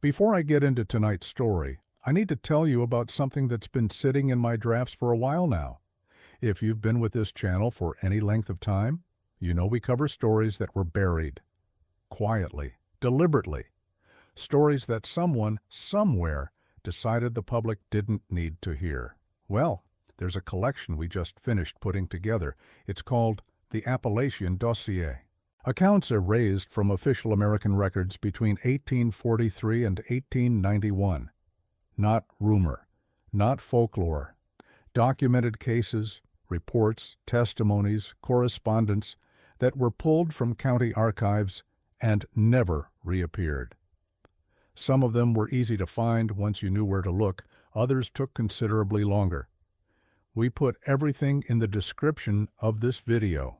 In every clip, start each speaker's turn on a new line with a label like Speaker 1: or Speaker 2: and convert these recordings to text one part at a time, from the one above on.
Speaker 1: Before I get into tonight's story, I need to tell you about something that's been sitting in my drafts for a while now. If you've been with this channel for any length of time, you know we cover stories that were buried, quietly, deliberately. Stories that someone, somewhere, decided the public didn't need to hear. Well, there's a collection we just finished putting together. It's called the Appalachian Dossier. Accounts erased from official American records between 1843 and 1891. Not rumor, not folklore. Documented cases, reports, testimonies, correspondence that were pulled from county archives and never reappeared. Some of them were easy to find once you knew where to look. Others took considerably longer. We put everything in the description of this video.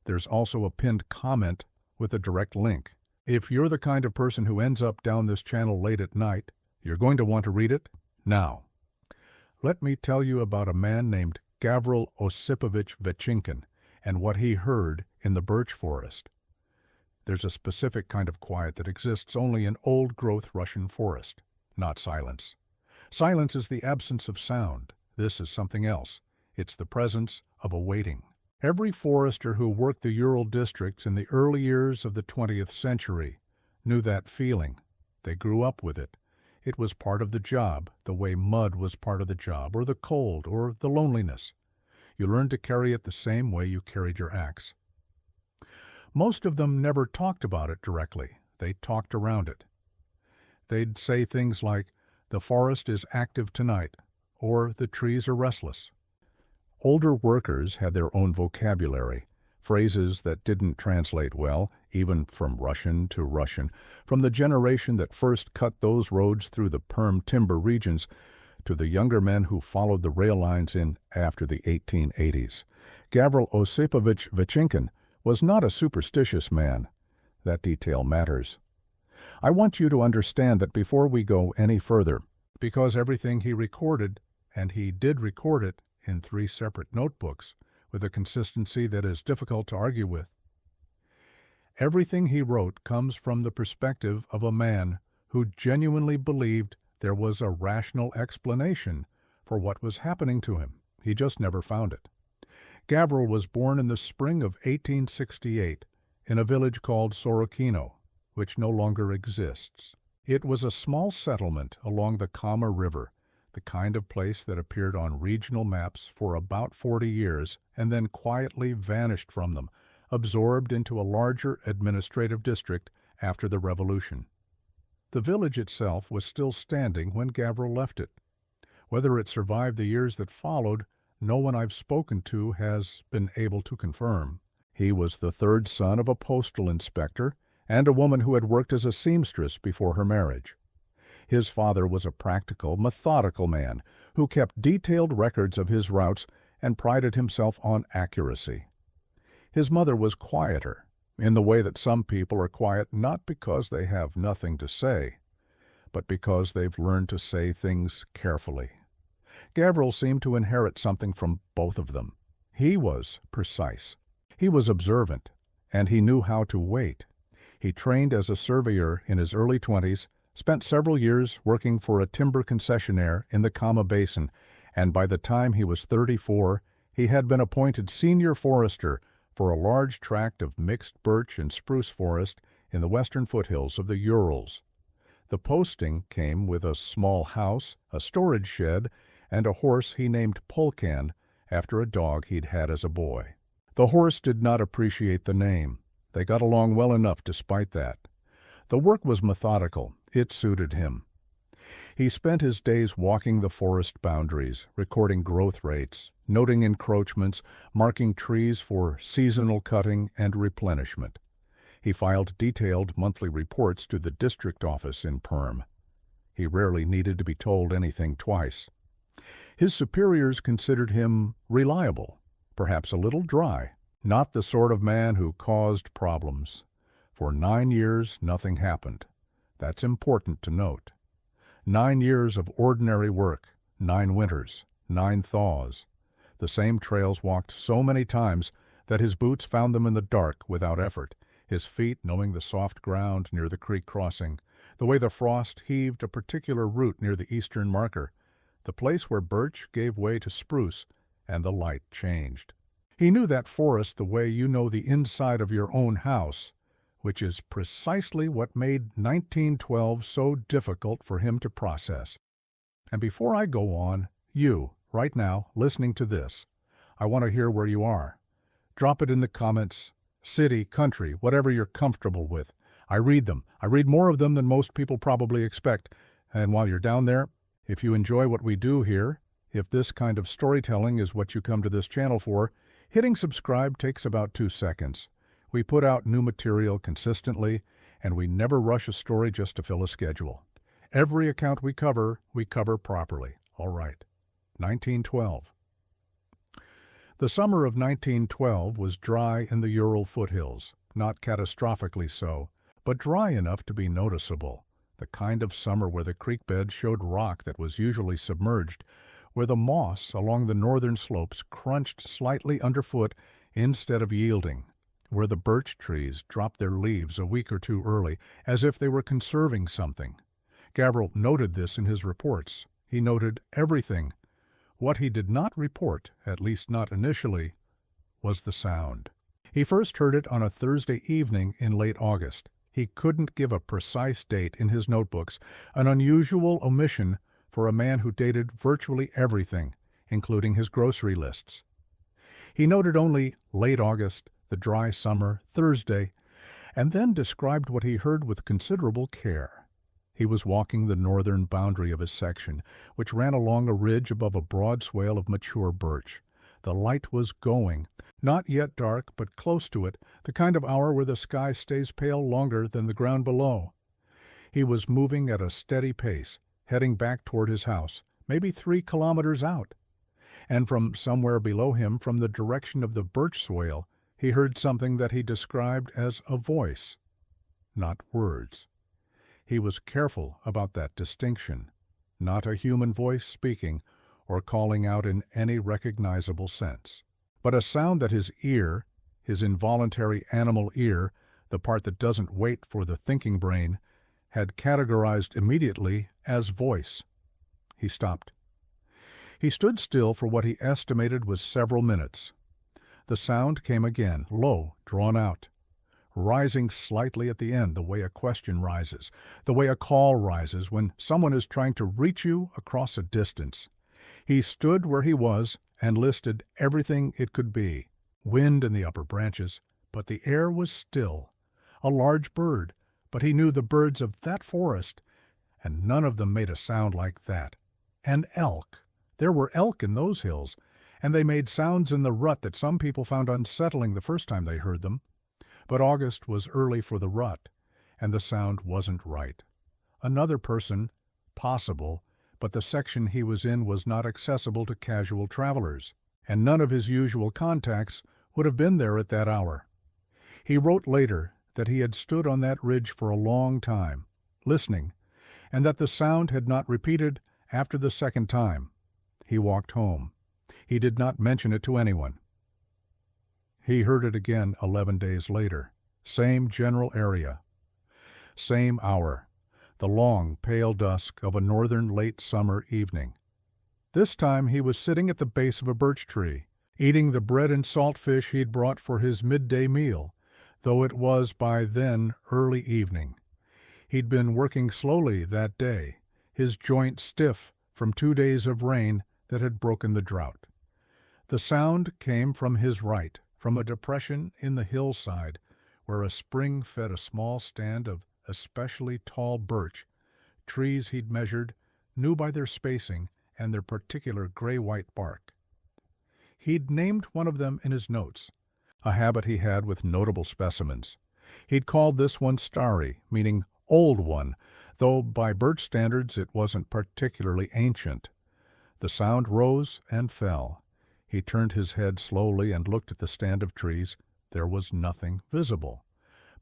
Speaker 1: There's also a pinned comment with a direct link. If you're the kind of person who ends up down this channel late at night, you're going to want to read it now. Let me tell you about a man named Gavrilo Vechinkin and what he heard in the birch forest. There's a specific kind of quiet that exists only in old-growth Russian forest, not silence. Silence is the absence of sound. This is something else. It's the presence of a waiting. Every forester who worked the Ural districts in the early years of the 20th century knew that feeling. They grew up with it. It was part of the job, the way mud was part of the job, or the cold, or the loneliness. You learned to carry it the same way you carried your axe. Most of them never talked about it directly. They talked around it. They'd say things like, "The forest is active tonight," or "The trees are restless." Older workers had their own vocabulary, phrases that didn't translate well, even from Russian to Russian, from the generation that first cut those roads through the Perm timber regions to the younger men who followed the rail lines in after the 1880s. Gavrilo Vechinkin was not a superstitious man. That detail matters. I want you to understand that before we go any further, because everything he recorded, and he did record it in 3 separate notebooks, with a consistency that is difficult to argue with. Everything he wrote comes from the perspective of a man who genuinely believed there was a rational explanation for what was happening to him. He just never found it. Gavrilo was born in the spring of 1868 in a village called Sorokino, which no longer exists. It was a small settlement along the Kama River, the kind of place that appeared on regional maps for about 40 years and then quietly vanished from them, absorbed into a larger administrative district after the revolution. The village itself was still standing when Gavrilo left it. Whether it survived the years that followed, no one I've spoken to has been able to confirm. He was the 3rd son of a postal inspector and a woman who had worked as a seamstress before her marriage. His father was a practical, methodical man who kept detailed records of his routes and prided himself on accuracy. His mother was quieter, in the way that some people are quiet not because they have nothing to say, but because they've learned to say things carefully. Gavrilo seemed to inherit something from both of them. He was precise. He was observant, and he knew how to wait. He trained as a surveyor in his early 20s, spent several years working for a timber concessionaire in the Kama Basin, and by the time he was 34, he had been appointed senior forester for a large tract of mixed birch and spruce forest in the western foothills of the Urals. The posting came with a small house, a storage shed, and a horse he named Polkan after a dog he'd had as a boy. The horse did not appreciate the name. They got along well enough despite that. The work was methodical. It suited him. He spent his days walking the forest boundaries, recording growth rates, noting encroachments, marking trees for seasonal cutting and replenishment. He filed detailed monthly reports to the district office in Perm. He rarely needed to be told anything twice. His superiors considered him reliable, perhaps a little dry, not the sort of man who caused problems. For 9 years, nothing happened. That's important to note. 9 years of ordinary work, 9 winters, 9 thaws. The same trails walked so many times that his boots found them in the dark without effort, his feet knowing the soft ground near the creek crossing, the way the frost heaved a particular root near the eastern marker, the place where birch gave way to spruce, and the light changed. He knew that forest the way you know the inside of your own house, which is precisely what made 1912 so difficult for him to process. And before I go on, you, right now, listening to this, I want to hear where you are. Drop it in the comments, city, country, whatever you're comfortable with. I read them. I read more of them than most people probably expect. And while you're down there, if you enjoy what we do here, if this kind of storytelling is what you come to this channel for, hitting subscribe takes about 2 seconds. We put out new material consistently, and we never rush a story just to fill a schedule. Every account we cover properly. All right. 1912. The summer of 1912 was dry in the Ural foothills, not catastrophically so, but dry enough to be noticeable. The kind of summer where the creek bed showed rock that was usually submerged, where the moss along the northern slopes crunched slightly underfoot instead of yielding, where the birch trees dropped their leaves a week or two early, as if they were conserving something. Gavrilo noted this in his reports. He noted everything. What he did not report, at least not initially, was the sound. He first heard it on a Thursday evening in late August. He couldn't give a precise date in his notebooks, an unusual omission for a man who dated virtually everything, including his grocery lists. He noted only late August, the dry summer, Thursday, and then described what he heard with considerable care. He was walking the northern boundary of his section, which ran along a ridge above a broad swale of mature birch. The light was going, not yet dark, but close to it, the kind of hour where the sky stays pale longer than the ground below. He was moving at a steady pace, heading back toward his house, maybe 3 kilometers out. And from somewhere below him, from the direction of the birch swale, he heard something that he described as a voice, not words. He was careful about that distinction, not a human voice speaking or calling out in any recognizable sense, but a sound that his ear, his involuntary animal ear, the part that doesn't wait for the thinking brain, had categorized immediately as voice. He stopped. He stood still for what he estimated was several minutes. The sound came again, low, drawn out, rising slightly at the end, the way a question rises, the way a call rises when someone is trying to reach you across a distance. He stood where he was and listed everything it could be. Wind in the upper branches, but the air was still. A large bird, but he knew the birds of that forest, and none of them made a sound like that. An elk. There were elk in those hills, and they made sounds in the rut that some people found unsettling the first time they heard them. But August was early for the rut, and the sound wasn't right. Another person, possible, but the section he was in was not accessible to casual travelers, and none of his usual contacts would have been there at that hour. He wrote later that he had stood on that ridge for a long time, listening, and that the sound had not repeated after the second time. He walked home. He did not mention it to anyone. He heard it again 11 days later. Same general area. Same hour. The long, pale dusk of a northern late summer evening. This time he was sitting at the base of a birch tree, eating the bread and salt fish he'd brought for his midday meal, though it was by then early evening. He'd been working slowly that day, his joints stiff from 2 days of rain that had broken the drought. The sound came from his right, from a depression in the hillside where a spring fed a small stand of especially tall birch, trees he'd measured, knew by their spacing and their particular gray-white bark. He'd named one of them in his notes, a habit he had with notable specimens. He'd called this one Starry, meaning old one, though by birch standards it wasn't particularly ancient. The sound rose and fell. He turned his head slowly and looked at the stand of trees. There was nothing visible.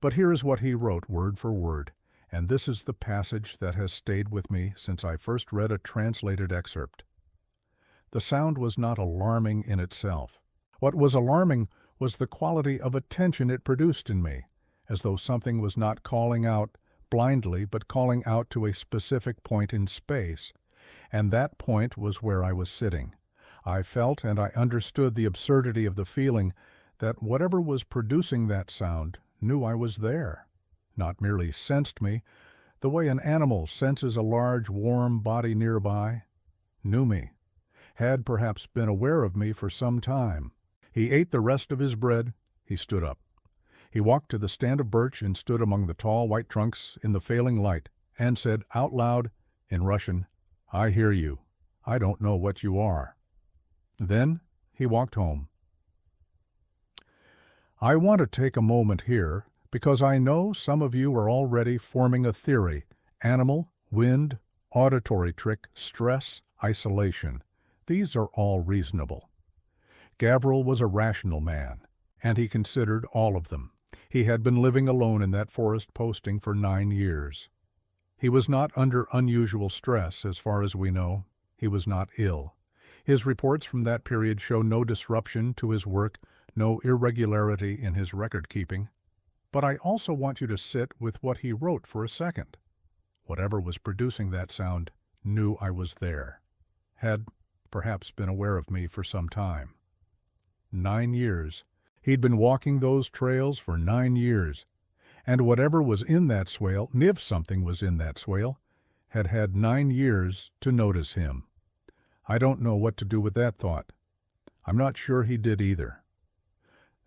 Speaker 1: But here is what he wrote word for word, and this is the passage that has stayed with me since I first read a translated excerpt. The sound was not alarming in itself. What was alarming was the quality of attention it produced in me, as though something was not calling out, blindly but calling out to a specific point in space, and that point was where I was sitting. I felt and I understood the absurdity of the feeling that whatever was producing that sound knew I was there, not merely sensed me, the way an animal senses a large, warm body nearby, knew me, had perhaps been aware of me for some time. He ate the rest of his bread. He stood up. He walked to the stand of birch and stood among the tall white trunks in the failing light and said out loud in Russian, "I hear you. I don't know what you are." Then he walked home. I want to take a moment here because I know some of you are already forming a theory: animal, wind, auditory trick, stress, isolation. These are all reasonable. Gavrilo was a rational man, and he considered all of them. He had been living alone in that forest posting for 9 years. He was not under unusual stress, as far as we know. He was not ill. His reports from that period show no disruption to his work, no irregularity in his record-keeping. But I also want you to sit with what he wrote for a second. Whatever was producing that sound knew I was there, had perhaps been aware of me for some time. 9 years. He'd been walking those trails for 9 years, and whatever was in that swale, if something was in that swale, had had 9 years to notice him. I don't know what to do with that thought. I'm not sure he did either.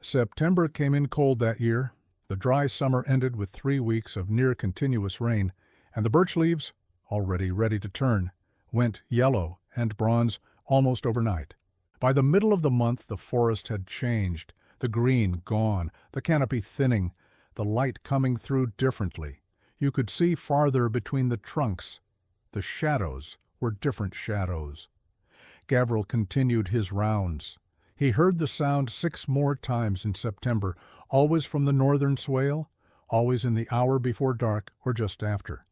Speaker 1: September came in cold that year. The dry summer ended with 3 weeks of near-continuous rain, and the birch leaves, already ready to turn, went yellow and bronze almost overnight. By the middle of the month, the forest had changed, the green gone, the canopy thinning, the light coming through differently. You could see farther between the trunks. The shadows were different shadows. Gavrilo continued his rounds. He heard the sound 6 more times in September, always from the northern swale, always in the hour before dark or just after.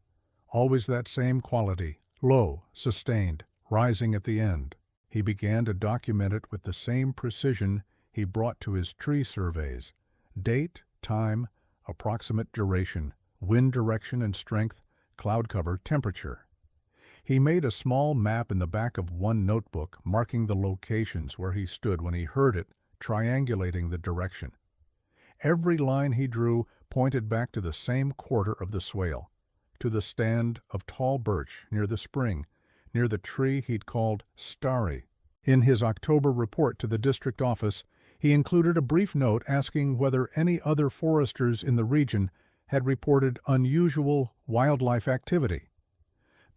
Speaker 1: Always that same quality, low, sustained, rising at the end. He began to document it with the same precision he brought to his tree surveys: date, time, approximate duration, wind direction and strength, cloud cover, temperature. He made a small map in the back of one notebook, marking the locations where he stood when he heard it, triangulating the direction. Every line he drew pointed back to the same quarter of the swale, to the stand of tall birch near the spring, near the tree he'd called Starry. In his October report to the district office, he included a brief note asking whether any other foresters in the region had reported unusual wildlife activity.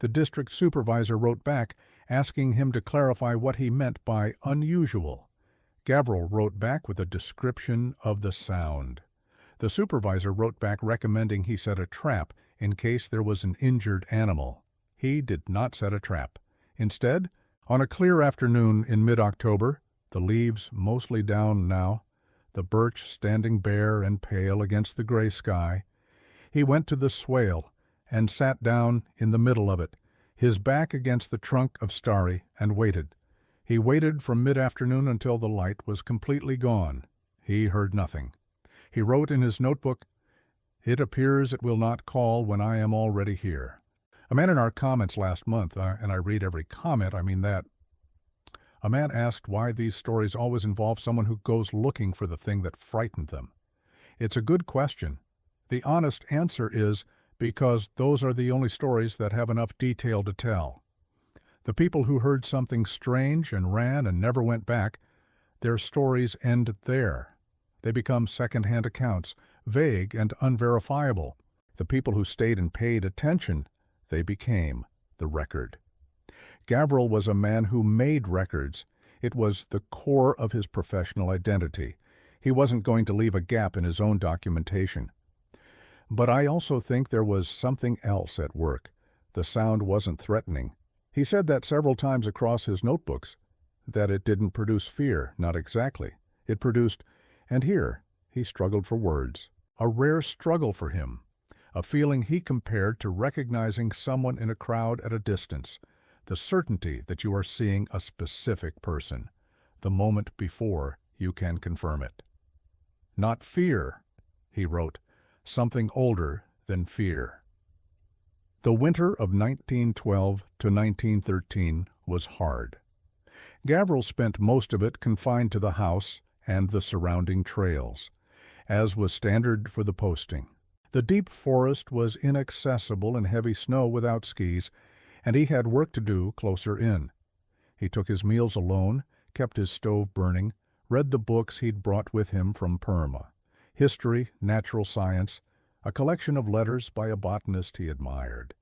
Speaker 1: The district supervisor wrote back, asking him to clarify what he meant by unusual. Gavrilo wrote back with a description of the sound. The supervisor wrote back recommending he set a trap in case there was an injured animal. He did not set a trap. Instead, on a clear afternoon in mid-October, the leaves mostly down now, the birch standing bare and pale against the gray sky, he went to the swale and sat down in the middle of it, his back against the trunk of Starry, and waited. He waited from mid-afternoon until the light was completely gone. He heard nothing. He wrote in his notebook, "It appears it will not call when I am already here." A man in our comments last month, and I read every comment, I mean that, a man asked why these stories always involve someone who goes looking for the thing that frightened them. It's a good question. The honest answer is because those are the only stories that have enough detail to tell. The people who heard something strange and ran and never went back, their stories end there. They become second-hand accounts, vague and unverifiable. The people who stayed and paid attention, they became the record. Gavrilo was a man who made records. It was the core of his professional identity. He wasn't going to leave a gap in his own documentation. But I also think there was something else at work. The sound wasn't threatening. He said that several times across his notebooks, that it didn't produce fear, not exactly. It produced, and here he struggled for words, a rare struggle for him, a feeling he compared to recognizing someone in a crowd at a distance, the certainty that you are seeing a specific person, the moment before you can confirm it. Not fear, he wrote, something older than fear. The winter of 1912 to 1913 was hard. Gavrilo spent most of it confined to the house and the surrounding trails, as was standard for the posting. The deep forest was inaccessible in heavy snow without skis, and he had work to do closer in. He took his meals alone, kept his stove burning, read the books he'd brought with him from Perma: history, natural science, a collection of letters by a botanist he admired.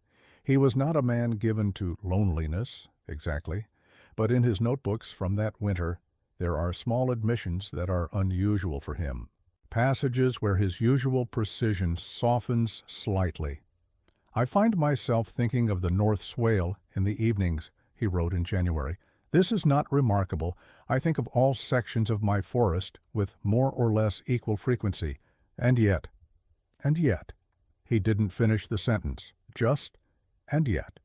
Speaker 1: He was not a man given to loneliness, exactly, but in his notebooks from that winter there are small admissions that are unusual for him, passages where his usual precision softens slightly. "I find myself thinking of the North Swale in the evenings," he wrote in January. "This is not remarkable. I think of all sections of my forest with more or less equal frequency. And yet," he didn't finish the sentence, just "and yet."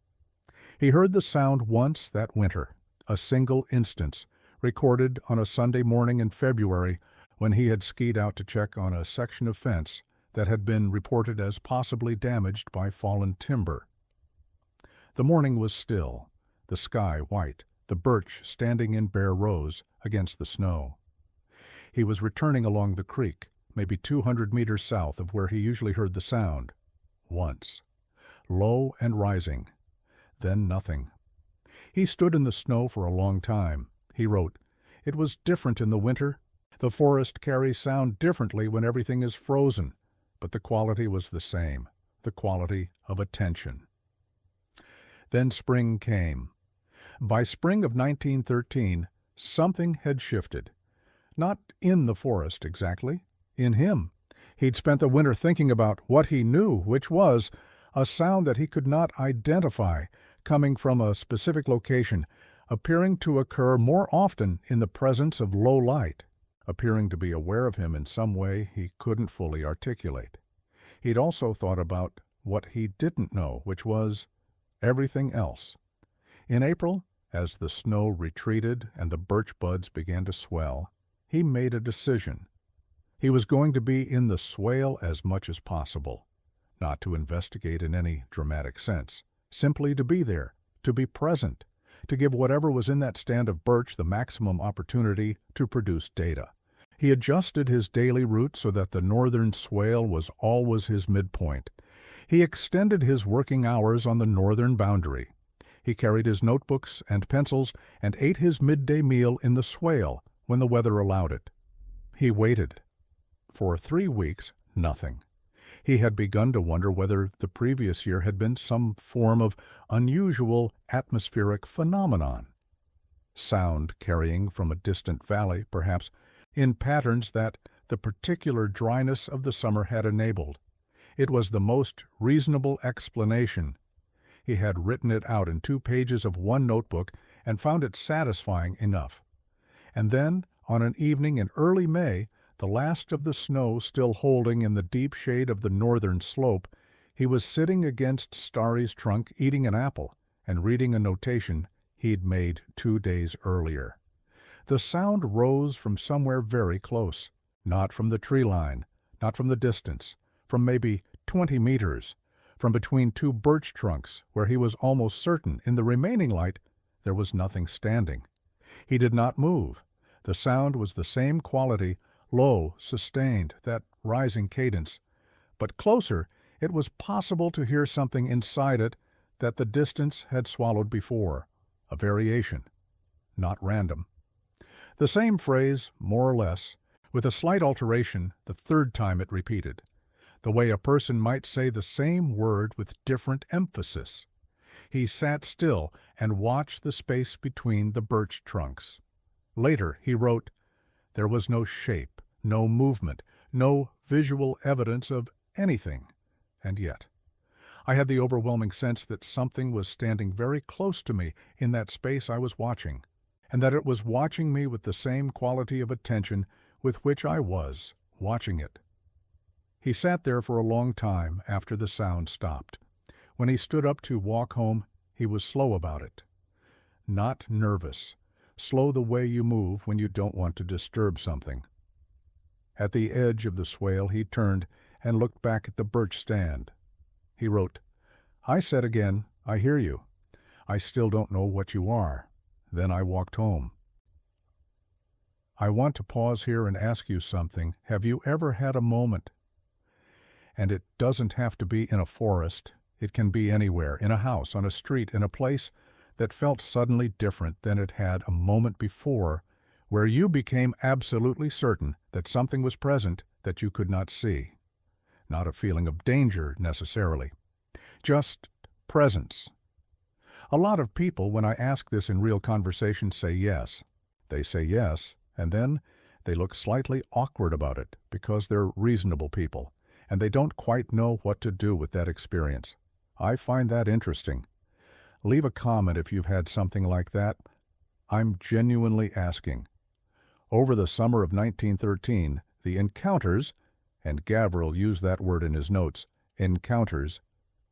Speaker 1: He heard the sound once that winter, a single instance, recorded on a Sunday morning in February when he had skied out to check on a section of fence that had been reported as possibly damaged by fallen timber. The morning was still, the sky white, the birch standing in bare rows against the snow. He was returning along the creek, maybe 200 meters south of where he usually heard the sound. Once. Low and rising. Then nothing. He stood in the snow for a long time. He wrote, "It was different in the winter. The forest carries sound differently when everything is frozen, but the quality was the same, the quality of attention." Then spring came. By spring of 1913, something had shifted. Not in the forest exactly, in him. He'd spent the winter thinking about what he knew, which was a sound that he could not identify, coming from a specific location, appearing to occur more often in the presence of low light, appearing to be aware of him in some way he couldn't fully articulate. He'd also thought about what he didn't know, which was everything else. In April, as the snow retreated and the birch buds began to swell, he made a decision. He was going to be in the swale as much as possible, not to investigate in any dramatic sense, simply to be there, to be present, to give whatever was in that stand of birch the maximum opportunity to produce data. He adjusted his daily route so that the northern swale was always his midpoint. He extended his working hours on the northern boundary. He carried his notebooks and pencils and ate his midday meal in the swale when the weather allowed it. He waited. For 3 weeks, nothing. He had begun to wonder whether the previous year had been some form of unusual atmospheric phenomenon. Sound carrying from a distant valley, perhaps, in patterns that the particular dryness of the summer had enabled. It was the most reasonable explanation. He had written it out in 2 pages of one notebook and found it satisfying enough. And then, on an evening in early May, the last of the snow still holding in the deep shade of the northern slope, he was sitting against Starry's trunk eating an apple and reading a notation he'd made 2 days earlier. The sound rose from somewhere very close, not from the tree line, not from the distance, from maybe 20 meters, from between 2 birch trunks where he was almost certain in the remaining light there was nothing standing. He did not move. The sound was the same quality, low, sustained, that rising cadence. But closer, it was possible to hear something inside it that the distance had swallowed before, a variation, not random. The same phrase, more or less, with a slight alteration the 3rd time it repeated, the way a person might say the same word with different emphasis. He sat still and watched the space between the birch trunks. Later he wrote, "There was no shape, no movement, no visual evidence of anything, and yet I had the overwhelming sense that something was standing very close to me in that space I was watching, and that it was watching me with the same quality of attention with which I was watching it." He sat there for a long time after the sound stopped. When he stood up to walk home, he was slow about it. Not nervous. Slow the way you move when you don't want to disturb something. At the edge of the swale he turned and looked back at the birch stand. He wrote, I said again, "I hear you. I still don't know what you are." Then I walked home. I want to pause here and ask you something. Have you ever had a moment? And it doesn't have to be in a forest. It can be anywhere, in a house, on a street, in a place that felt suddenly different than it had a moment before, where you became absolutely certain that something was present that you could not see. Not a feeling of danger, necessarily. Just presence. A lot of people, when I ask this in real conversation, say yes. They say yes, and then they look slightly awkward about it because they're reasonable people, and they don't quite know what to do with that experience. I find that interesting. Leave a comment if you've had something like that. I'm genuinely asking. Over the summer of 1913, the encounters, and Gavrilo used that word in his notes, encounters,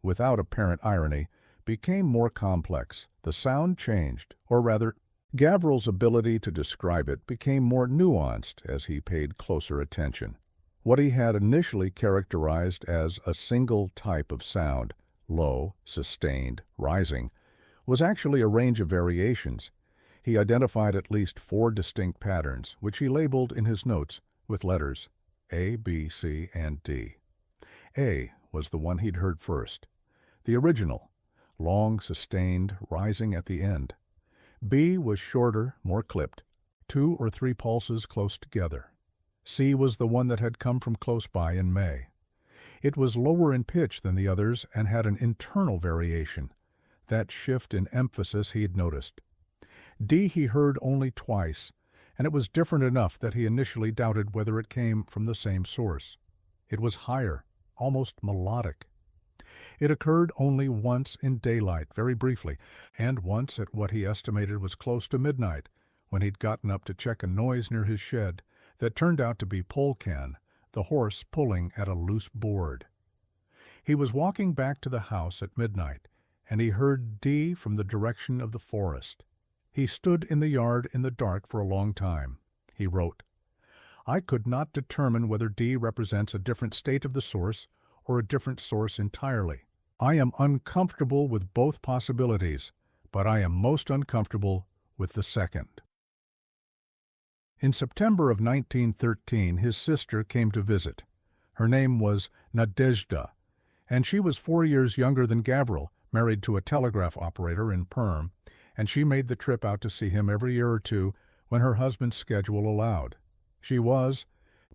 Speaker 1: without apparent irony, became more complex. The sound changed, or rather, Gavrilo's ability to describe it became more nuanced as he paid closer attention. What he had initially characterized as a single type of sound, low, sustained, rising, was actually a range of variations. He identified at least 4 distinct patterns, which he labeled in his notes with letters A, B, C, and D. A was the one he'd heard first, the original, long, sustained, rising at the end. B was shorter, more clipped, 2 or 3 pulses close together. C was the one that had come from close by in May. It was lower in pitch than the others and had an internal variation, that shift in emphasis he had noticed. D he heard only twice, and it was different enough that he initially doubted whether it came from the same source. It was higher, almost melodic. It occurred only once in daylight, very briefly, and once at what he estimated was close to midnight, when he'd gotten up to check a noise near his shed that turned out to be Polkan, the horse pulling at a loose board. He was walking back to the house at midnight, and he heard D from the direction of the forest. He stood in the yard in the dark for a long time. He wrote, "I could not determine whether D represents a different state of the source or a different source entirely. I am uncomfortable with both possibilities, but I am most uncomfortable with the second." In September of 1913, his sister came to visit. Her name was Nadezhda, and she was 4 years younger than Gavrilo, married to a telegraph operator in Perm, and she made the trip out to see him every year or two when her husband's schedule allowed. She was,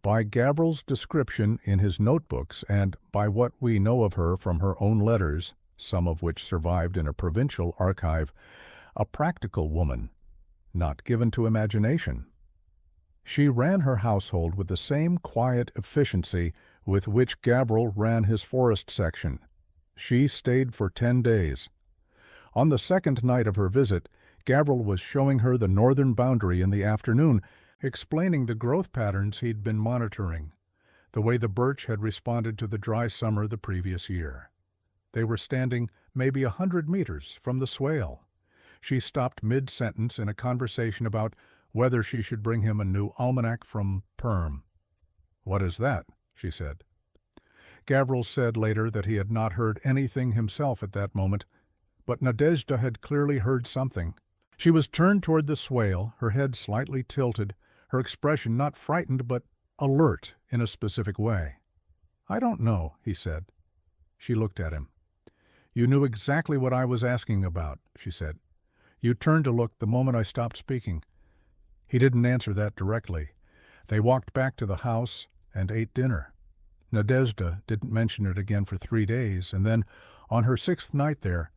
Speaker 1: by Gavrilo's description in his notebooks and by what we know of her from her own letters, some of which survived in a provincial archive, a practical woman, not given to imagination. She ran her household with the same quiet efficiency with which Gavrilo ran his forest section. She stayed for 10 days. On the second night of her visit, Gavrilo was showing her the northern boundary in the afternoon, explaining the growth patterns he'd been monitoring, the way the birch had responded to the dry summer the previous year. They were standing maybe 100 meters from the swale. She stopped mid-sentence in a conversation about whether she should bring him a new almanac from Perm. "What is that?" she said. Gavrilo said later that he had not heard anything himself at that moment, but Nadezhda had clearly heard something. She was turned toward the swale, her head slightly tilted, her expression not frightened but alert in a specific way. "I don't know," he said. She looked at him. "You knew exactly what I was asking about," she said. "You turned to look the moment I stopped speaking." He didn't answer that directly. They walked back to the house and ate dinner. Nadezhda didn't mention it again for 3 days, and then, on her 6th night there,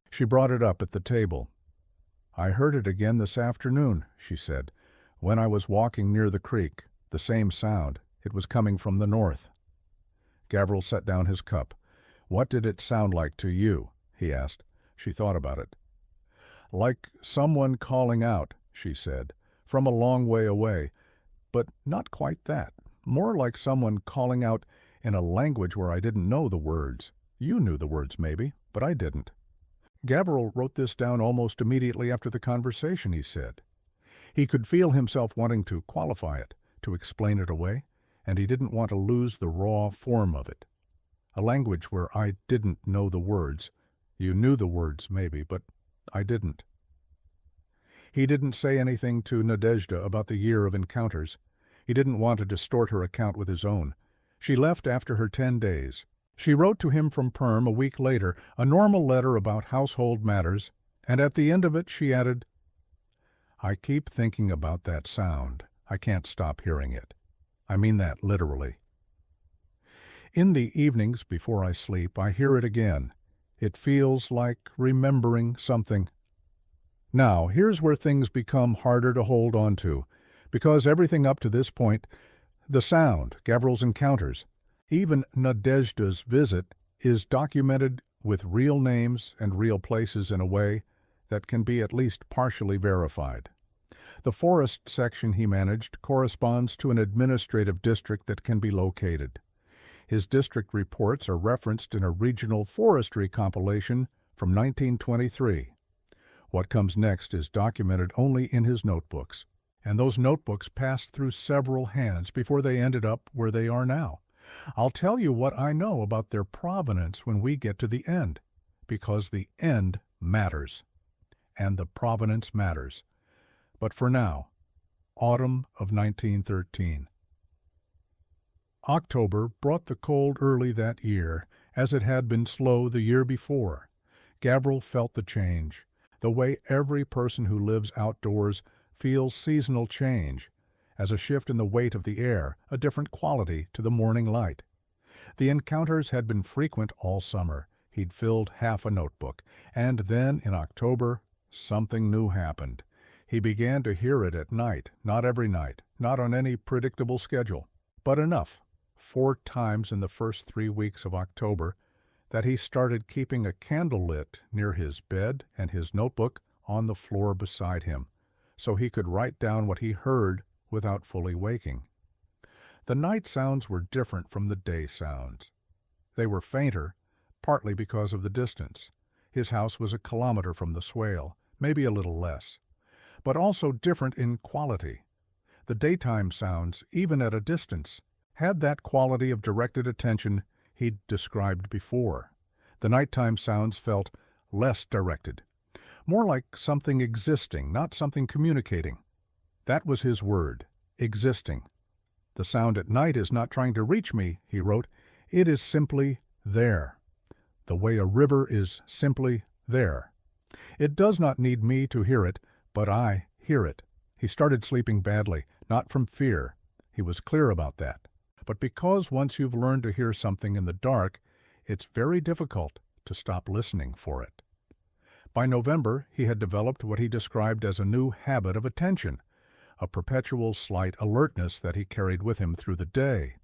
Speaker 1: she brought it up at the table. "I heard it again this afternoon," she said, "when I was walking near the creek. The same sound. It was coming from the north." Gavrilo set down his cup. "What did it sound like to you?" he asked. She thought about it. "Like someone calling out," she said, "from a long way away, but not quite that. More like someone calling out in a language where I didn't know the words. You knew the words maybe, but I didn't." Gavrilo wrote this down almost immediately after the conversation, he said. He could feel himself wanting to qualify it, to explain it away, and he didn't want to lose the raw form of it. A language where I didn't know the words You knew the words, maybe, but I didn't. He didn't say anything to Nadezhda about the year of encounters. He didn't want to distort her account with his own. She left after her 10 days. She wrote to him from Perm a week later, a normal letter about household matters, and at the end of it she added, "I keep thinking about that sound. I can't stop hearing it. I mean that literally. In the evenings before I sleep, I hear it again. It feels like remembering something." Now, here's where things become harder to hold on to, because everything up to this point, the sound, Gavril's encounters, even Nadezhda's visit, is documented with real names and real places in a way that can be at least partially verified. The forest section he managed corresponds to an administrative district that can be located. His district reports are referenced in a regional forestry compilation from 1923. What comes next is documented only in his notebooks, and those notebooks passed through several hands before they ended up where they are now. I'll tell you what I know about their provenance when we get to the end, because the end matters, and the provenance matters. But for now, autumn of 1913. October brought the cold early that year, as it had been slow the year before. Gavril felt the change, the way every person who lives outdoors feels seasonal change, as a shift in the weight of the air, a different quality to the morning light. The encounters had been frequent all summer. He'd filled half a notebook, and then in October, something new happened. He began to hear it at night, not every night, not on any predictable schedule, but enough, 4 times in the first 3 weeks of October, that he started keeping a candle lit near his bed and his notebook on the floor beside him, so he could write down what he heard without fully waking. The night sounds were different from the day sounds. They were fainter, partly because of the distance. His house was a kilometer from the swale, maybe a little less, but also different in quality. The daytime sounds, even at a distance, had that quality of directed attention he'd described before. The nighttime sounds felt less directed, more like something existing, not something communicating. That was his word, existing. "The sound at night is not trying to reach me," he wrote. "It is simply there. The way a river is simply there. It does not need me to hear it, but I hear it." He started sleeping badly, not from fear. He was clear about that. But because once you've learned to hear something in the dark, it's very difficult to stop listening for it. By November, he had developed what he described as a new habit of attention, a perpetual slight alertness that he carried with him through the day.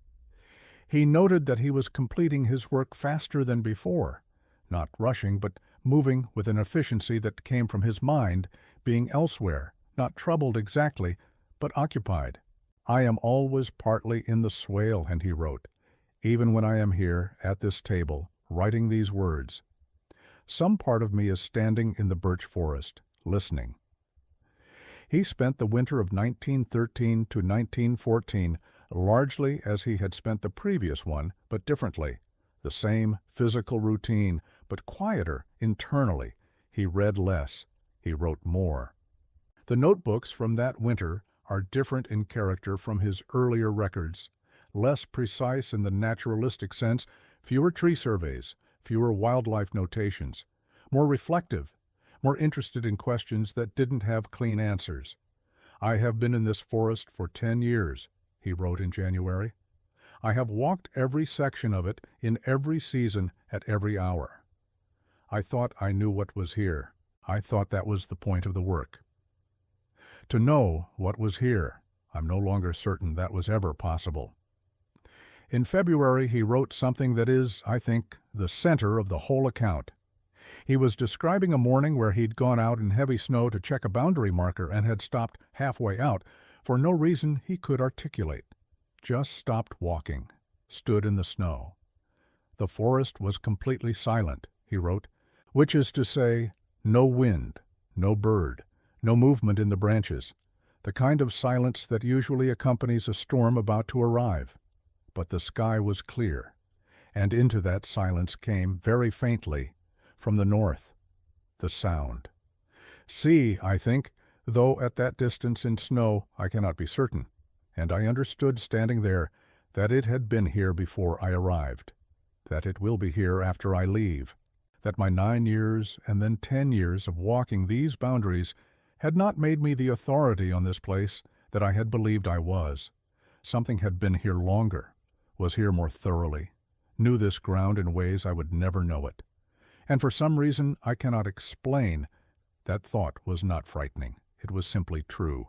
Speaker 1: He noted that he was completing his work faster than before, not rushing, but moving with an efficiency that came from his mind being elsewhere, not troubled exactly, but occupied. "I am always partly in the swale," and he wrote, "even when I am here, at this table, writing these words. Some part of me is standing in the birch forest, listening." He spent the winter of 1913 to 1914 largely as he had spent the previous one, but differently. The same physical routine, but quieter internally. He read less. He wrote more. The notebooks from that winter are different in character from his earlier records, less precise in the naturalistic sense, fewer tree surveys, fewer wildlife notations, more reflective, more interested in questions that didn't have clean answers. "I have been in this forest for 10 years, he wrote in January. "I have walked every section of it in every season at every hour. I thought I knew what was here. I thought that was the point of the work. To know what was here, I'm no longer certain that was ever possible." In February, he wrote something that is, I think, the center of the whole account. He was describing a morning where he'd gone out in heavy snow to check a boundary marker and had stopped halfway out for no reason he could articulate. Just stopped walking, stood in the snow. "The forest was completely silent," he wrote, "which is to say, no wind, no bird, no movement in the branches, the kind of silence that usually accompanies a storm about to arrive. But the sky was clear, and into that silence came, very faintly, From the north, the sound. Sea, I think, though at that distance in snow I cannot be certain, and I understood standing there that it had been here before I arrived, that it will be here after I leave, that my 9 years and then 10 years of walking these boundaries had not made me the authority on this place that I had believed I was. Something had been here longer, was here more thoroughly, knew this ground in ways I would never know it. And for some reason I cannot explain, that thought was not frightening. It was simply true.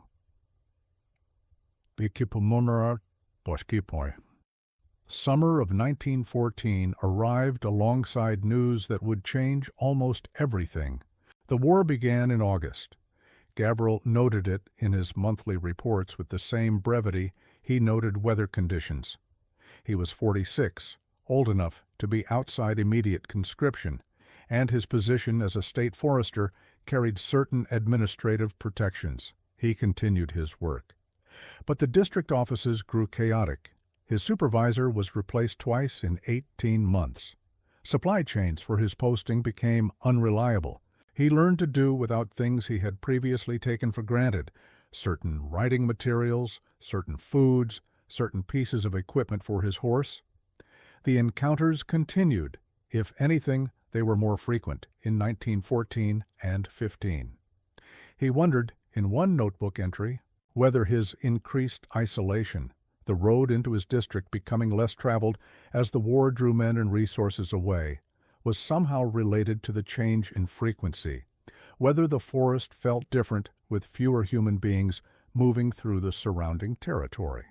Speaker 1: Summer of 1914 arrived alongside news that would change almost everything. The war began in August. Gavrilo noted it in his monthly reports with the same brevity he noted weather conditions. He was 46, old enough to be outside immediate conscription, and his position as a state forester carried certain administrative protections. He continued his work. But the district offices grew chaotic. His supervisor was replaced twice in 18 months. Supply chains for his posting became unreliable. He learned to do without things he had previously taken for granted, certain writing materials, certain foods, certain pieces of equipment for his horse. The encounters continued. If anything, they were more frequent in 1914 and 15. He wondered, in one notebook entry, whether his increased isolation, the road into his district becoming less traveled as the war drew men and resources away, was somehow related to the change in frequency, whether the forest felt different with fewer human beings moving through the surrounding territory.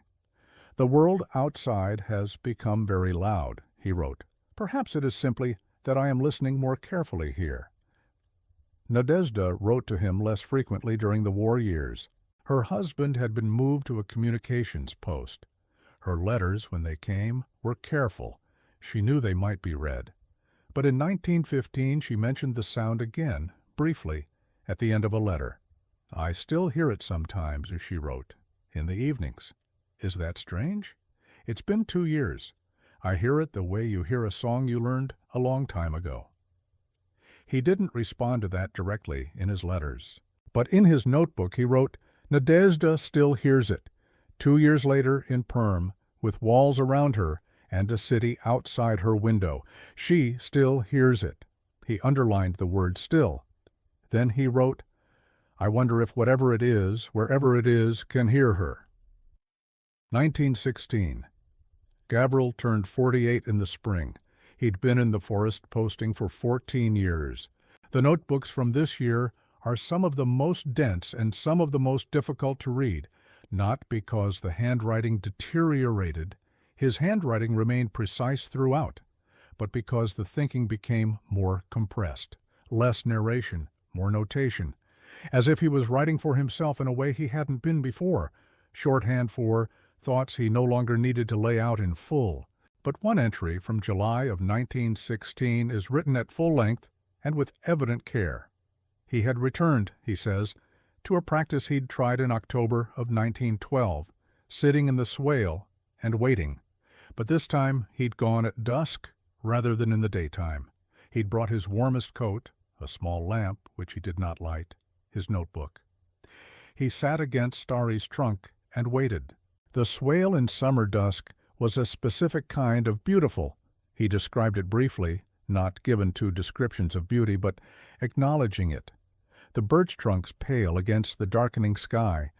Speaker 1: "The world outside has become very loud," he wrote. "Perhaps it is simply that I am listening more carefully here." Nadezhda wrote to him less frequently during the war years. Her husband had been moved to a communications post. Her letters, when they came, were careful. She knew they might be read. But in 1915 she mentioned the sound again, briefly, at the end of a letter. "I still hear it sometimes," she wrote, "in the evenings. Is that strange? It's been 2 years. I hear it the way you hear a song you learned a long time ago." He didn't respond to that directly in his letters. But in his notebook he wrote, "Nadezhda still hears it. 2 years later in Perm, with walls around her and a city outside her window. She still hears it." He underlined the word "still." Then he wrote, "I wonder if whatever it is, wherever it is, can hear her." 1916. Gavrilo turned 48 in the spring. He'd been in the forest posting for 14 years. The notebooks from this year are some of the most dense and some of the most difficult to read, not because the handwriting deteriorated. His handwriting remained precise throughout, but because the thinking became more compressed, less narration, more notation, as if he was writing for himself in a way he hadn't been before, shorthand for thoughts he no longer needed to lay out in full. But one entry from July of 1916 is written at full length and with evident care. He had returned, he says, to a practice he'd tried in October of 1912, sitting in the swale and waiting. But this time he'd gone at dusk rather than in the daytime. He'd brought his warmest coat, a small lamp which he did not light, his notebook. He sat against Starry's trunk and waited. The swale in summer dusk was a specific kind of beautiful. He described it briefly, not given to descriptions of beauty, but acknowledging it. The birch trunks pale against the darkening sky,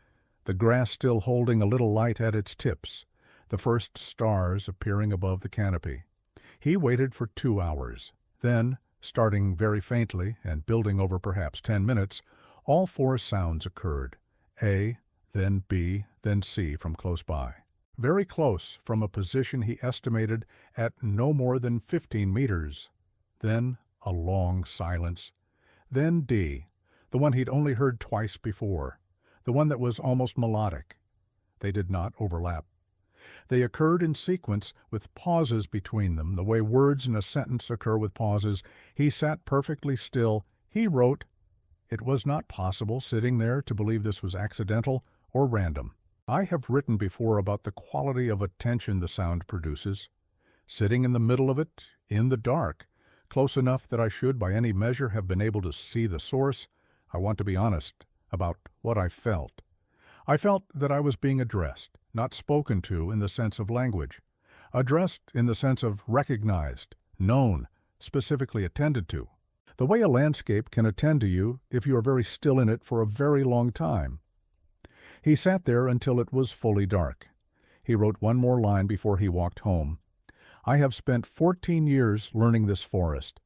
Speaker 1: the grass still holding a little light at its tips, the first stars appearing above the canopy. He waited for 2 hours. Then, starting very faintly and building over perhaps 10 minutes, all 4 sounds occurred. A, then B, then C from close by. Very close from a position he estimated at no more than 15 meters. Then a long silence. Then D, the one he'd only heard twice before, the one that was almost melodic. They did not overlap. They occurred in sequence with pauses between them, the way words in a sentence occur with pauses. He sat perfectly still. He wrote, "It was not possible, sitting there, to believe this was accidental or random. I have written before about the quality of attention the sound produces. Sitting in the middle of it, in the dark, close enough that I should, by any measure, have been able to see the source. I want to be honest about what I felt. I felt that I was being addressed, not spoken to in the sense of language. Addressed in the sense of recognized, known, specifically attended to. The way a landscape can attend to you if you are very still in it for a very long time. He sat there until it was fully dark. He wrote one more line before he walked home. I have spent 14 years learning this forest.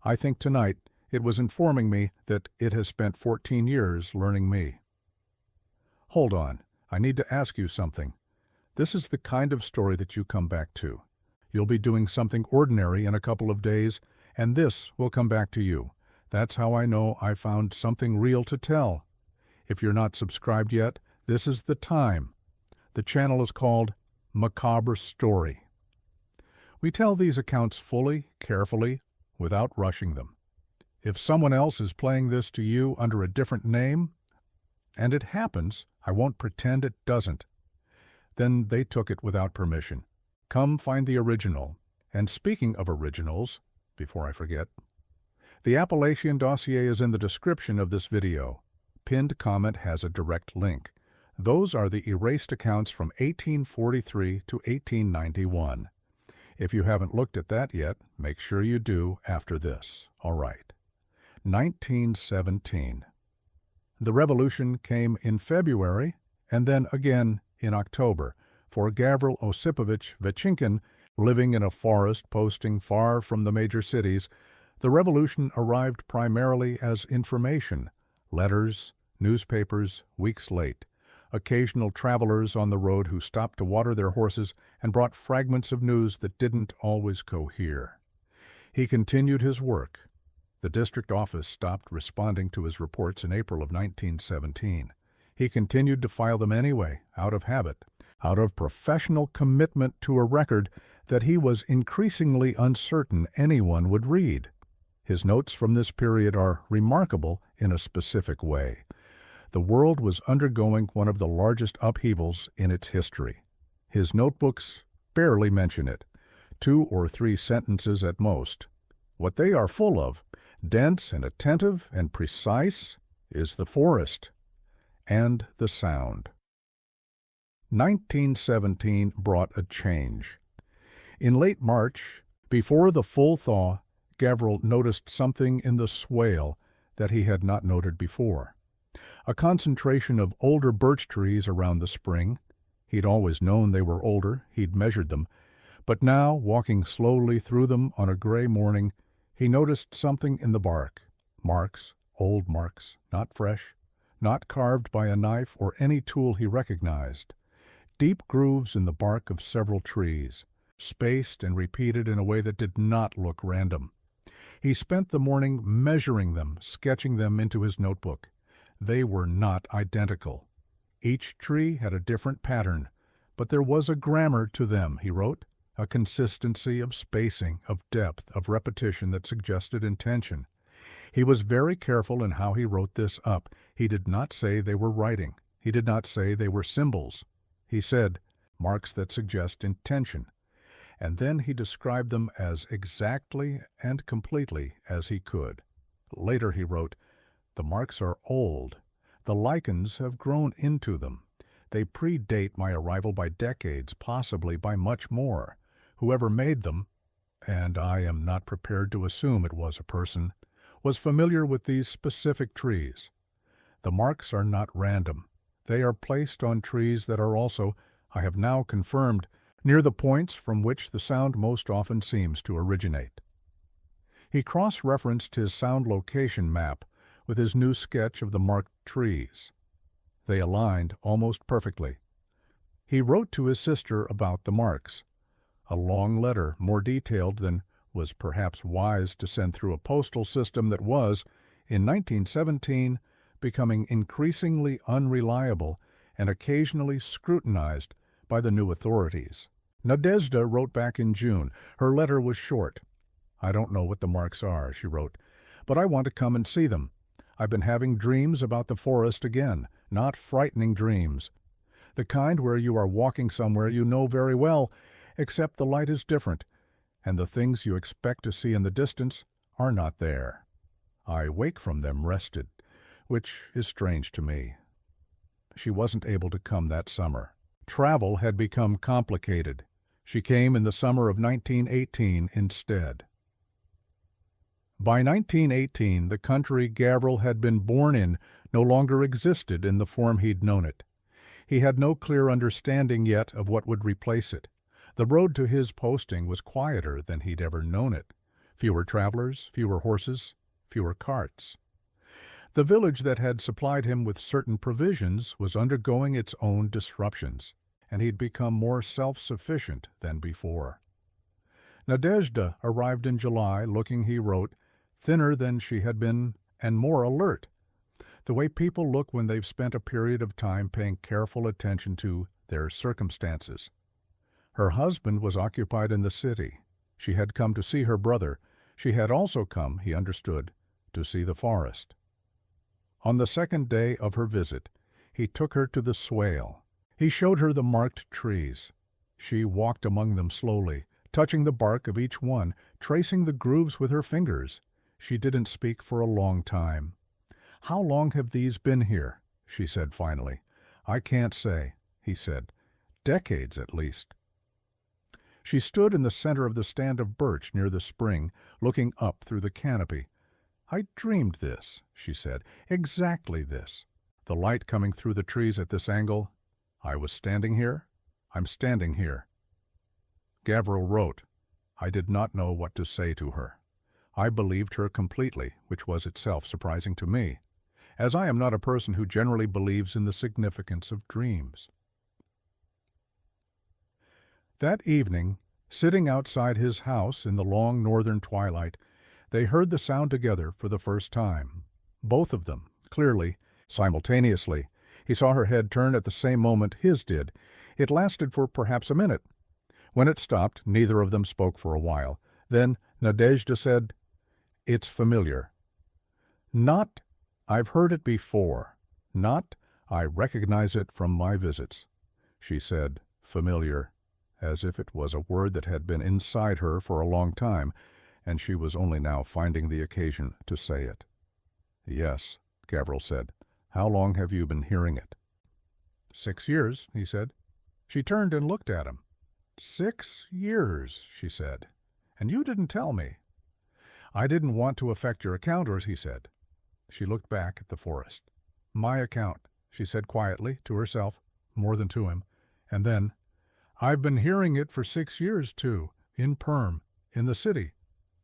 Speaker 1: I think tonight it was informing me that it has spent 14 years learning me. Hold on, I need to ask you something. This is the kind of story that you come back to. You'll be doing something ordinary in a couple of days, and this will come back to you. That's how I know I found something real to tell. If you're not subscribed yet, this is the time. The channel is called Macabre Story. We tell these accounts fully, carefully, without rushing them. If someone else is playing this to you under a different name, and it happens, I won't pretend it doesn't, then they took it without permission. Come find the original. And speaking of originals, before I forget, the Appalachian dossier is in the description of this video. Pinned comment has a direct link. Those are the erased accounts from 1843 to 1891. If you haven't looked at that yet, make sure you do after this. All right. 1917. The revolution came in February and then again in October for Gavrilo Osipovich Vechinkin, living in a forest posting far from the major cities. The revolution arrived primarily as information, letters, newspapers, weeks late, occasional travelers on the road who stopped to water their horses and brought fragments of news that didn't always cohere. He continued his work. The district office stopped responding to his reports in April of 1917. He continued to file them anyway, out of habit, out of professional commitment to a record that he was increasingly uncertain anyone would read. His notes from this period are remarkable in a specific way. The world was undergoing one of the largest upheavals in its history. His notebooks barely mention it, 2 or 3 sentences at most. What they are full of, dense and attentive and precise, is the forest and the sound. 1917 brought a change. In late March, before the full thaw, Gavrilo noticed something in the swale that he had not noted before. A concentration of older birch trees around the spring. He'd always known they were older, he'd measured them, but now, walking slowly through them on a gray morning, he noticed something in the bark. Marks, old marks, not fresh, not carved by a knife or any tool he recognized. Deep grooves in the bark of several trees, spaced and repeated in a way that did not look random. He spent the morning measuring them, sketching them into his notebook. They were not identical. Each tree had a different pattern, but there was a grammar to them, he wrote, a consistency of spacing, of depth, of repetition that suggested intention. He was very careful in how he wrote this up. He did not say they were writing. He did not say they were symbols. He said, marks that suggest intention. And then he described them as exactly and completely as he could. Later he wrote, the marks are old. The lichens have grown into them. They predate my arrival by decades, possibly by much more. Whoever made them, and I am not prepared to assume it was a person, was familiar with these specific trees. The marks are not random. They are placed on trees that are also, I have now confirmed, near the points from which the sound most often seems to originate. He cross-referenced his sound location map with his new sketch of the marked trees. They aligned almost perfectly. He wrote to his sister about the marks. A long letter, more detailed than was perhaps wise to send through a postal system that was, in 1917, becoming increasingly unreliable and occasionally scrutinized by the new authorities. Nadezhda wrote back in June. Her letter was short. I don't know what the marks are, she wrote, but I want to come and see them. I've been having dreams about the forest again, not frightening dreams. The kind where you are walking somewhere you know very well, except the light is different, and the things you expect to see in the distance are not there. I wake from them rested, which is strange to me. She wasn't able to come that summer. Travel had become complicated. She came in the summer of 1918 instead. By 1918, the country Gavril had been born in no longer existed in the form he'd known it. He had no clear understanding yet of what would replace it. The road to his posting was quieter than he'd ever known it. Fewer travelers, fewer horses, fewer carts. The village that had supplied him with certain provisions was undergoing its own disruptions, and he'd become more self-sufficient than before. Nadezhda arrived in July looking, he wrote, thinner than she had been and more alert, the way people look when they've spent a period of time paying careful attention to their circumstances. Her husband was occupied in the city. She had come to see her brother. She had also come, he understood, to see the forest. On the second day of her visit, he took her to the swale. He showed her the marked trees. She walked among them slowly, touching the bark of each one, tracing the grooves with her fingers. She didn't speak for a long time. "How long have these been here?" she said finally. "I can't say," he said. "Decades at least." She stood in the center of the stand of birch near the spring, looking up through the canopy. "I dreamed this," she said, "exactly this. The light coming through the trees at this angle. I was standing here. I'm standing here." Gavril wrote, "I did not know what to say to her. I believed her completely, which was itself surprising to me, as I am not a person who generally believes in the significance of dreams." That evening, sitting outside his house in the long northern twilight, they heard the sound together for the first time. Both of them, clearly, simultaneously. He saw her head turn at the same moment his did. It lasted for perhaps a minute. When it stopped, neither of them spoke for a while. Then Nadezhda said, "It's familiar." Not, "I've heard it before." Not, "I recognize it from my visits." She said, "Familiar," as if it was a word that had been inside her for a long time, and she was only now finding the occasion to say it. "Yes," Gavril said. "How long have you been hearing it?" 6 years, he said. She turned and looked at him. 6 years, she said. "And you didn't tell me." "I didn't want to affect your account," he said. She looked back at the forest. "My account," she said quietly, to herself, more than to him. And then, "I've been hearing it for 6 years, too, in Perm, in the city,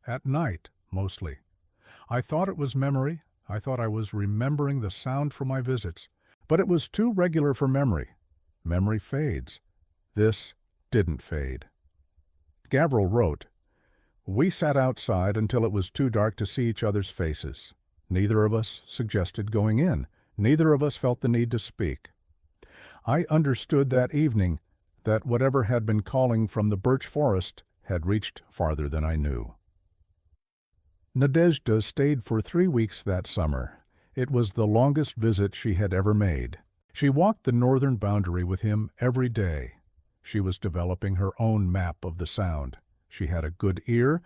Speaker 1: at night, mostly. I thought it was memory. I thought I was remembering the sound from my visits. But it was too regular for memory. Memory fades. This didn't fade." Gavril wrote, "We sat outside until it was too dark to see each other's faces. Neither of us suggested going in. Neither of us felt the need to speak. I understood that evening that whatever had been calling from the birch forest had reached farther than I knew." Nadezhda stayed for 3 weeks that summer. It was the longest visit she had ever made. She walked the northern boundary with him every day. She was developing her own map of the sound. She had a good ear,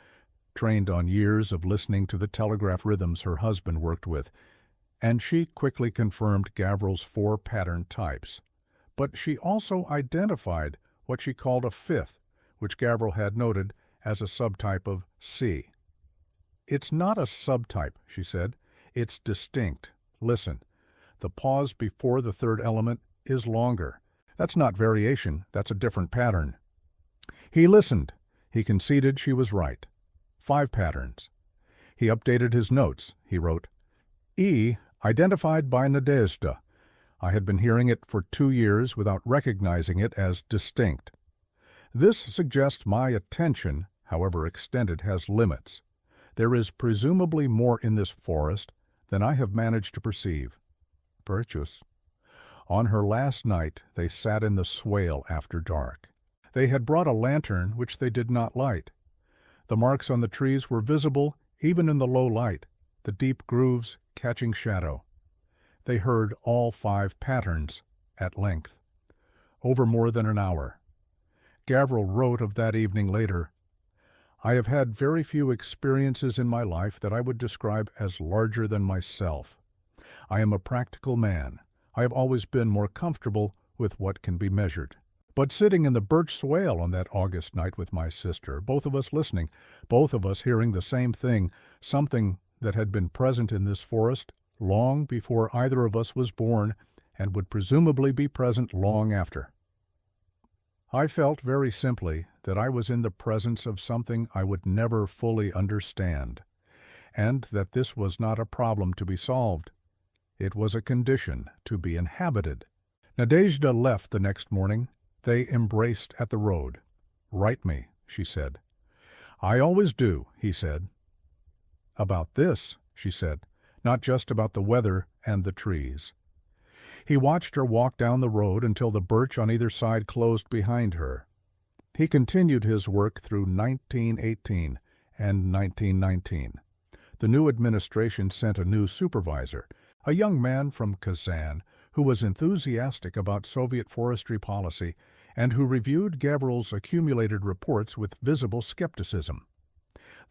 Speaker 1: trained on years of listening to the telegraph rhythms her husband worked with, and she quickly confirmed Gavril's 4 pattern types. But she also identified what she called a 5th, which Gavril had noted as a subtype of C. "It's not a subtype," she said. "It's distinct. Listen. The pause before the third element is longer. That's not variation. That's a different pattern." He listened. He conceded she was right. 5 patterns. He updated his notes. He wrote, "E, identified by Nadezhda. I had been hearing it for 2 years without recognizing it as distinct. This suggests my attention, however extended, has limits. There is presumably more in this forest than I have managed to perceive." Birchus. On her last night they sat in the swale after dark. They had brought a lantern which they did not light. The marks on the trees were visible even in the low light, the deep grooves catching shadow. They heard all 5 patterns at length, over more than an hour. Gavril wrote of that evening later, I have had very few experiences in my life that I would describe as larger than myself. I am a practical man. I have always been more comfortable with what can be measured. But sitting in the birch swale on that August night with my sister, both of us listening, both of us hearing the same thing, something that had been present in this forest long before either of us was born and would presumably be present long after. I felt very simply that I was in the presence of something I would never fully understand, and that this was not a problem to be solved. It was a condition to be inhabited. Nadezhda left the next morning. They embraced at the road. "Write me," she said. "I always do," he said. "About this," she said, "not just about the weather and the trees." He watched her walk down the road until the birch on either side closed behind her. He continued his work through 1918 and 1919. The new administration sent a new supervisor, a young man from Kazan, who was enthusiastic about Soviet forestry policy and who reviewed Gavril's accumulated reports with visible skepticism.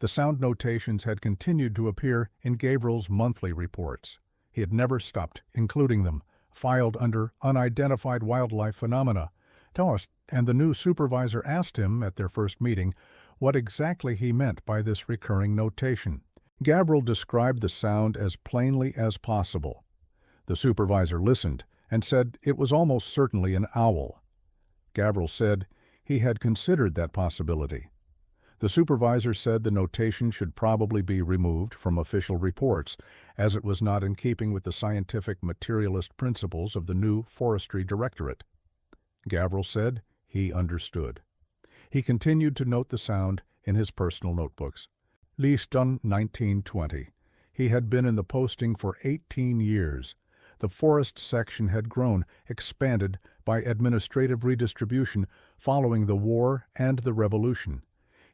Speaker 1: The sound notations had continued to appear in Gavril's monthly reports. He had never stopped including them, filed under unidentified wildlife phenomena. And the new supervisor asked him at their first meeting what exactly he meant by this recurring notation. Gavrilo described the sound as plainly as possible. The supervisor listened and said it was almost certainly an owl. Gavrilo said he had considered that possibility. The supervisor said the notation should probably be removed from official reports, as it was not in keeping with the scientific materialist principles of the new Forestry Directorate. Gavrilo said he understood. He continued to note the sound in his personal notebooks. Liston 1920. He had been in the posting for 18 years. The forest section had grown, expanded by administrative redistribution following the war and the revolution.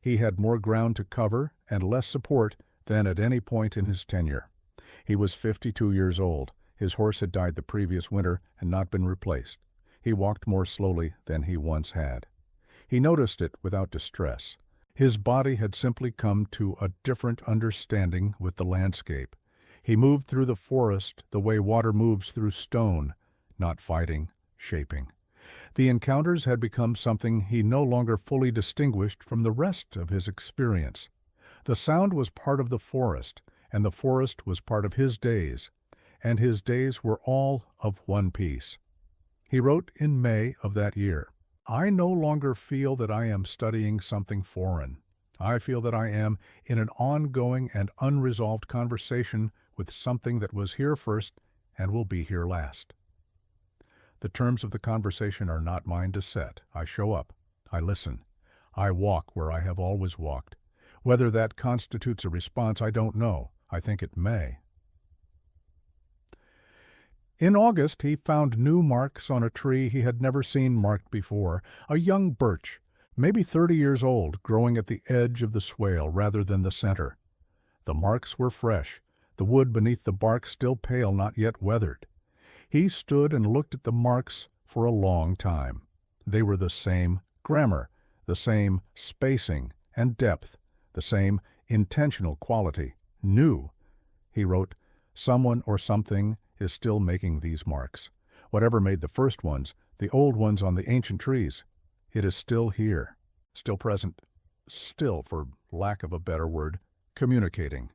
Speaker 1: He had more ground to cover and less support than at any point in his tenure. He was 52 years old. His horse had died the previous winter and not been replaced. He walked more slowly than he once had. He noticed it without distress. His body had simply come to a different understanding with the landscape. He moved through the forest the way water moves through stone, not fighting, shaping. The encounters had become something he no longer fully distinguished from the rest of his experience. The sound was part of the forest, and the forest was part of his days, and his days were all of one piece. He wrote in May of that year, "I no longer feel that I am studying something foreign. I feel that I am in an ongoing and unresolved conversation with something that was here first and will be here last. The terms of the conversation are not mine to set. I show up. I listen. I walk where I have always walked. Whether that constitutes a response, I don't know. I think it may." In August, he found new marks on a tree he had never seen marked before, a young birch, maybe 30 years old, growing at the edge of the swale rather than the center. The marks were fresh, the wood beneath the bark still pale, not yet weathered. He stood and looked at the marks for a long time. They were the same grammar, the same spacing and depth, the same intentional quality. New. He wrote, "Someone or something is still making these marks. Whatever made the first ones, the old ones on the ancient trees, it is still here, still present, still, for lack of a better word, communicating.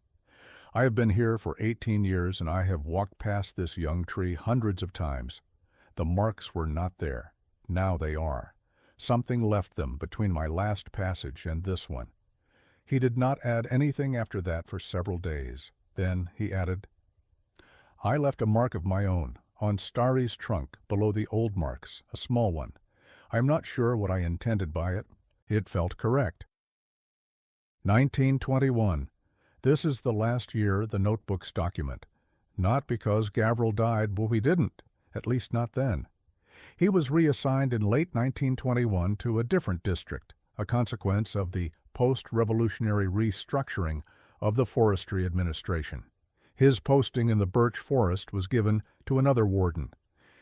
Speaker 1: I have been here for 18 years, and I have walked past this young tree hundreds of times. The marks were not there. Now they are. Something left them between my last passage and this one." He did not add anything after that for several days. Then he added, "I left a mark of my own, on Starry's trunk, below the old marks, a small one. I am not sure what I intended by it. It felt correct." 1921. This is the last year the notebooks document. Not because Gavrilo died, but we didn't, at least not then. He was reassigned in late 1921 to a different district, a consequence of the post-revolutionary restructuring of the Forestry Administration. His posting in the birch forest was given to another warden.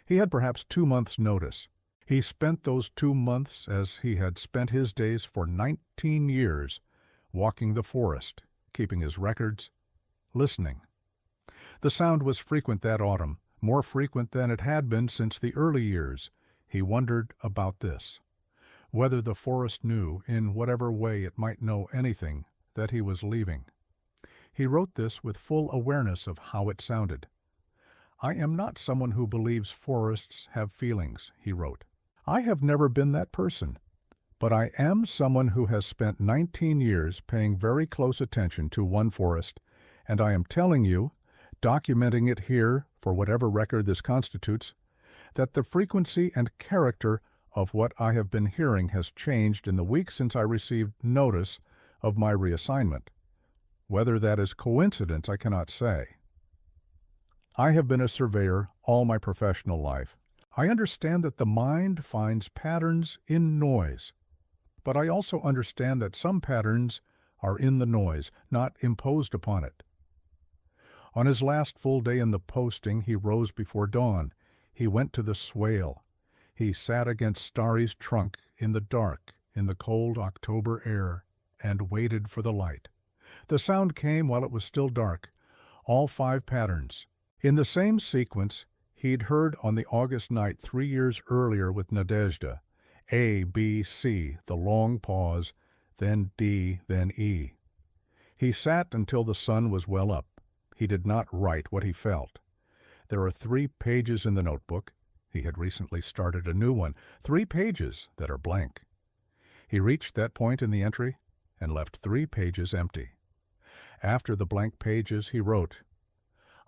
Speaker 1: He had perhaps 2 months' notice. He spent those 2 months as he had spent his days for 19 years, walking the forest, keeping his records, listening. The sound was frequent that autumn, more frequent than it had been since the early years. He wondered about this, whether the forest knew, in whatever way it might know anything, that he was leaving. He wrote this with full awareness of how it sounded. "I am not someone who believes forests have feelings," he wrote. "I have never been that person. But I am someone who has spent 19 years paying very close attention to one forest, and I am telling you, documenting it here for whatever record this constitutes, that the frequency and character of what I have been hearing has changed in the week since I received notice of my reassignment. Whether that is coincidence, I cannot say. I have been a surveyor all my professional life. I understand that the mind finds patterns in noise, but I also understand that some patterns are in the noise, not imposed upon it." On his last full day in the posting, he rose before dawn. He went to the swale. He sat against Starry's trunk in the dark, in the cold October air, and waited for the light. The sound came while it was still dark, all 5 patterns, in the same sequence he'd heard on the August night 3 years earlier with Nadezhda. A, B, C, the long pause, then D, then E. He sat until the sun was well up. He did not write what he felt. There are 3 pages in the notebook. He had recently started a new one. 3 pages that are blank. He reached that point in the entry and left 3 pages empty. After the blank pages, he wrote,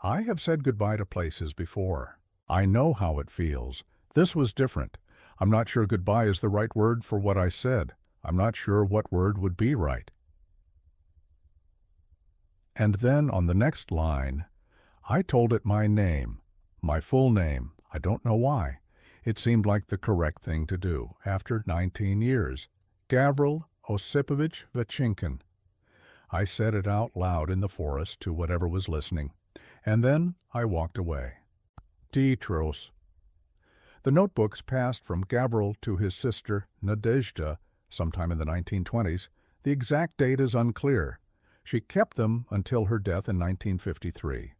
Speaker 1: "I have said goodbye to places before. I know how it feels. This was different. I'm not sure goodbye is the right word for what I said. I'm not sure what word would be right." And then on the next line, I told it my name, my full name. I don't know why. It seemed like the correct thing to do, after 19 years. Gavrilo Osipovich Vachinkin. I said it out loud in the forest to whatever was listening, and then I walked away. Tros. The notebooks passed from Gavrilo to his sister Nadezhda sometime in the 1920s. The exact date is unclear. She kept them until her death in 1953.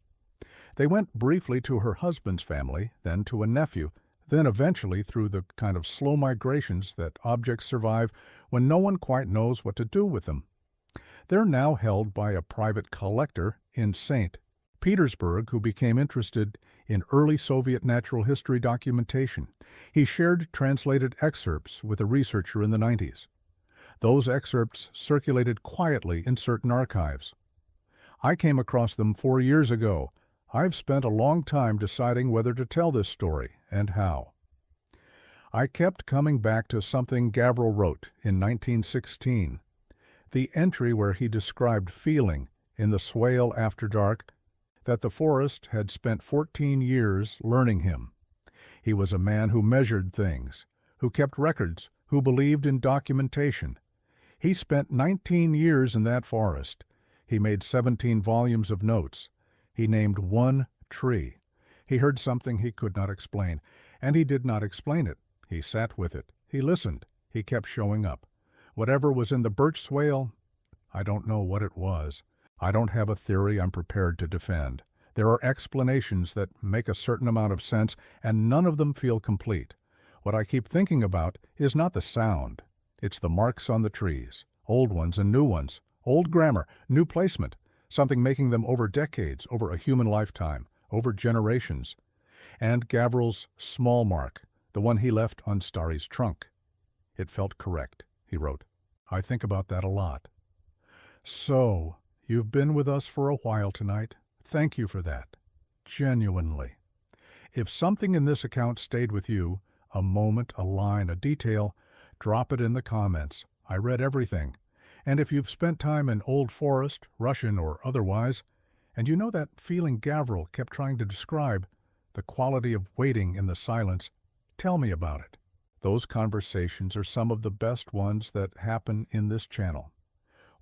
Speaker 1: They went briefly to her husband's family, then to a nephew, then eventually through the kind of slow migrations that objects survive when no one quite knows what to do with them. They're now held by a private collector in St. Petersburg who became interested in early Soviet natural history documentation. He shared translated excerpts with a researcher in the 90s. Those excerpts circulated quietly in certain archives. I came across them 4 years ago. I've spent a long time deciding whether to tell this story and how. I kept coming back to something Gavrilo wrote in 1916, the entry where he described feeling in the swale after dark that the forest had spent 14 years learning him. He was a man who measured things, who kept records, who believed in documentation. He spent 19 years in that forest. He made 17 volumes of notes. He named one tree. He heard something he could not explain, and he did not explain it. He sat with it. He listened. He kept showing up. Whatever was in the birch swale, I don't know what it was. I don't have a theory I'm prepared to defend. There are explanations that make a certain amount of sense, and none of them feel complete. What I keep thinking about is not the sound. It's the marks on the trees, old ones and new ones, old grammar, new placement, something making them over decades, over a human lifetime, over generations. And Gavrilo's small mark, the one he left on Starry's trunk. It felt correct, he wrote. I think about that a lot. So, you've been with us for a while tonight. Thank you for that. Genuinely. If something in this account stayed with you, a moment, a line, a detail, drop it in the comments. I read everything. And if you've spent time in Old Forest, Russian or otherwise, and you know that feeling Gavrilo kept trying to describe, the quality of waiting in the silence, tell me about it. Those conversations are some of the best ones that happen in this channel.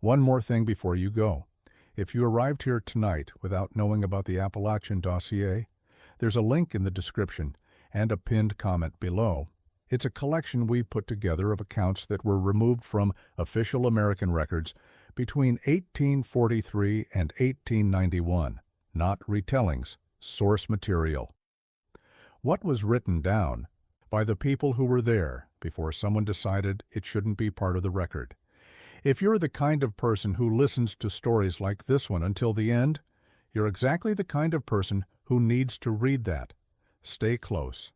Speaker 1: One more thing before you go. If you arrived here tonight without knowing about the Appalachian dossier, there's a link in the description and a pinned comment below. It's a collection we put together of accounts that were removed from official American records between 1843 and 1891, not retellings, source material. What was written down by the people who were there before someone decided it shouldn't be part of the record. If you're the kind of person who listens to stories like this one until the end, you're exactly the kind of person who needs to read that. Stay close.